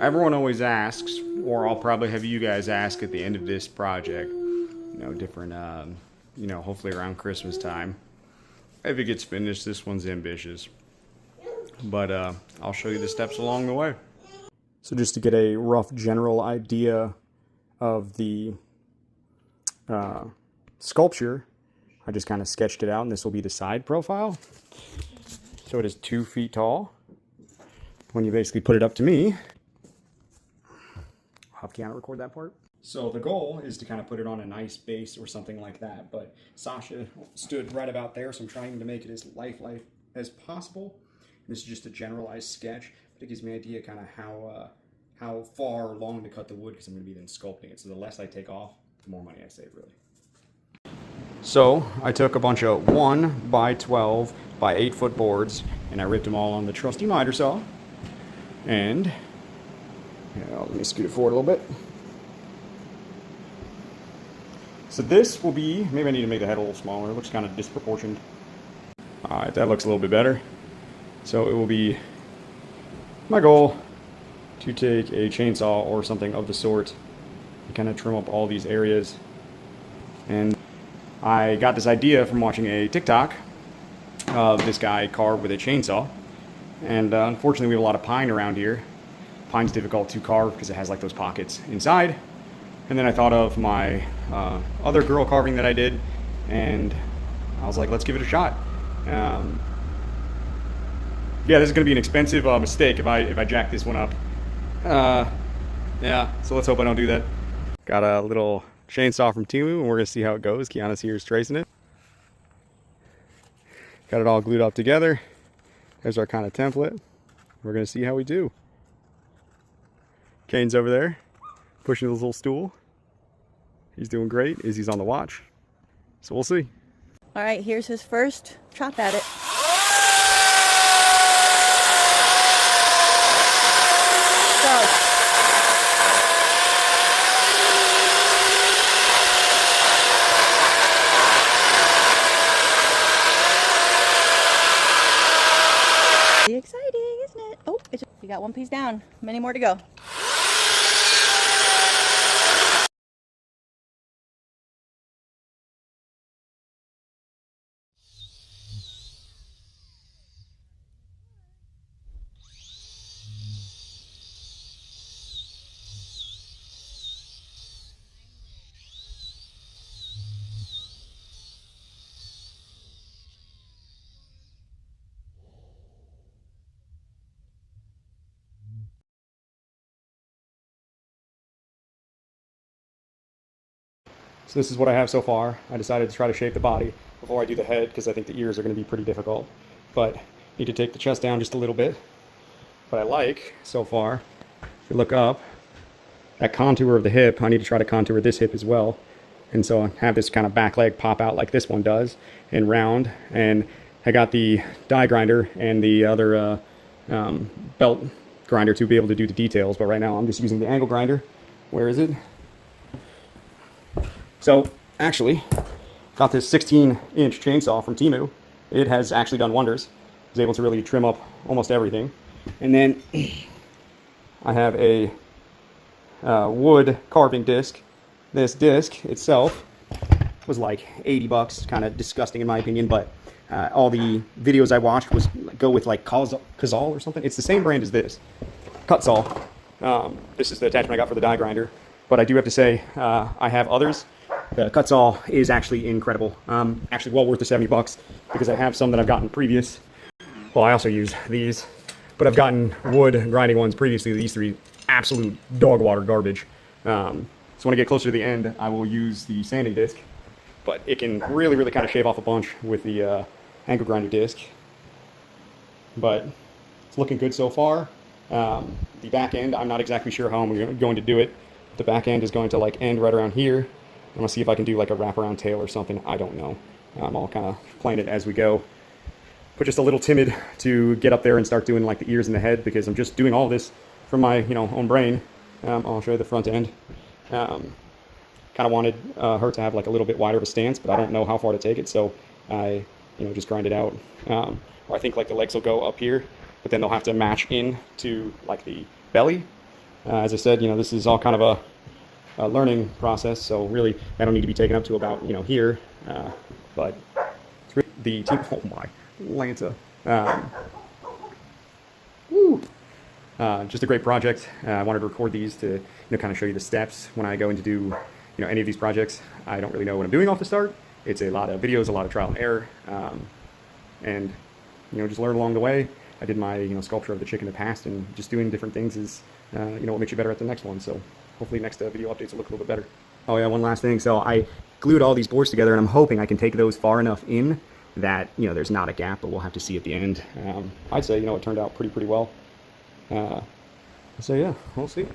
everyone always asks, or I'll probably have you guys ask at the end of this project, you know, different, you know, hopefully around Christmas time. If it gets finished, this one's ambitious. But I'll show you the steps along the way. So just to get a rough general idea of the sculpture, I just kind of sketched it out, and this will be the side profile. So it is 2 feet tall. When you basically put it up to me, I'll have Kiana record that part. So the goal is to kind of put it on a nice base or something like that, but Sasha stood right about there, so I'm trying to make it as lifelike as possible. This is just a generalized sketch, but it gives me an idea kind of how far or long to cut the wood, because I'm going to be then sculpting it. So the less I take off, the more money I save, really. So I took a bunch of 1 by 12 by 8 foot boards, and I ripped them all on the trusty miter saw. And yeah, let me scoot it forward a little bit. So this will be, maybe I need to make the head a little smaller. It looks kind of disproportioned. All right, that looks a little bit better. So it will be my goal to take a chainsaw or something of the sort and kind of trim up all these areas. And I got this idea from watching a TikTok of this guy carve with a chainsaw. And unfortunately we have a lot of pine around here. Pine's difficult to carve because it has like those pockets inside. And then I thought of my other girl carving that I did, and I was like, let's give it a shot. Yeah, this is going to be an expensive mistake if I jack this one up. Yeah, so let's hope I don't do that. Got a little chainsaw from Temu, and we're going to see how it goes. Kiana's here is tracing it. Got it all glued up together. There's our kind of template. We're going to see how we do. Kane's over there, pushing his little stool. He's doing great. Izzy's on the watch. So we'll see. All right, here's his first chop at it. Go. Exciting, isn't it? Oh, you got one piece down. Many more to go. So this is what I have so far. I decided to try to shape the body before I do the head, because I think the ears are going to be pretty difficult. But need to take the chest down just a little bit. What I like so far, if you look up, that contour of the hip, I need to try to contour this hip as well. And so I have this kind of back leg pop out like this one does, and round. And I got the die grinder and the other belt grinder to be able to do the details. But right now I'm just using the angle grinder. Where is it? So actually, got this 16-inch chainsaw from Temu. It has actually done wonders. I was able to really trim up almost everything. And then I have a wood carving disc. This disc itself was like 80 bucks, kind of disgusting in my opinion, but all the videos I watched was go with like Kazal or something. It's the same brand as this, Kutzall. This is the attachment I got for the die grinder. But I do have to say, I have others. The Kutzall is actually incredible. Actually well worth the 70 bucks, because I have some that I've gotten previous. Well, I also use these, but I've gotten wood grinding ones previously. These 3 absolute dog water garbage. So when I get closer to the end, I will use the sanding disc, but it can really, really kind of shave off a bunch with the angle grinder disc. But it's looking good so far. The back end, I'm not exactly sure how I'm going to do it. The back end is going to like end right around here. I'm gonna see if I can do like a wraparound tail or something. I don't know. I'm all kind of playing it as we go. But just a little timid to get up there and start doing like the ears and the head, because I'm just doing all this from my own brain. I'll show you the front end. Kind of wanted her to have like a little bit wider of a stance, but I don't know how far to take it, so I just grind it out. Or I think like the legs will go up here, but then they'll have to match in to like the belly. As I said, you know, this is all kind of a learning process, so really that'll need to be taken up to about, you know, here. But it's really the team. Oh my, Lanta. Woo. Just a great project. I wanted to record these to, you know, kind of show you the steps when I go into do, you know, any of these projects. I don't really know what I'm doing off the start. It's a lot of videos, a lot of trial and error, and you know, just learn along the way. I did my, you know, sculpture of the chick in the past, and just doing different things is, you know, what makes you better at the next one. So hopefully next video updates will look a little bit better. Oh yeah, one last thing. So I glued all these boards together, and I'm hoping I can take those far enough in that, you know, there's not a gap, but we'll have to see at the end. I'd say, you know, it turned out pretty well. So yeah, we'll see.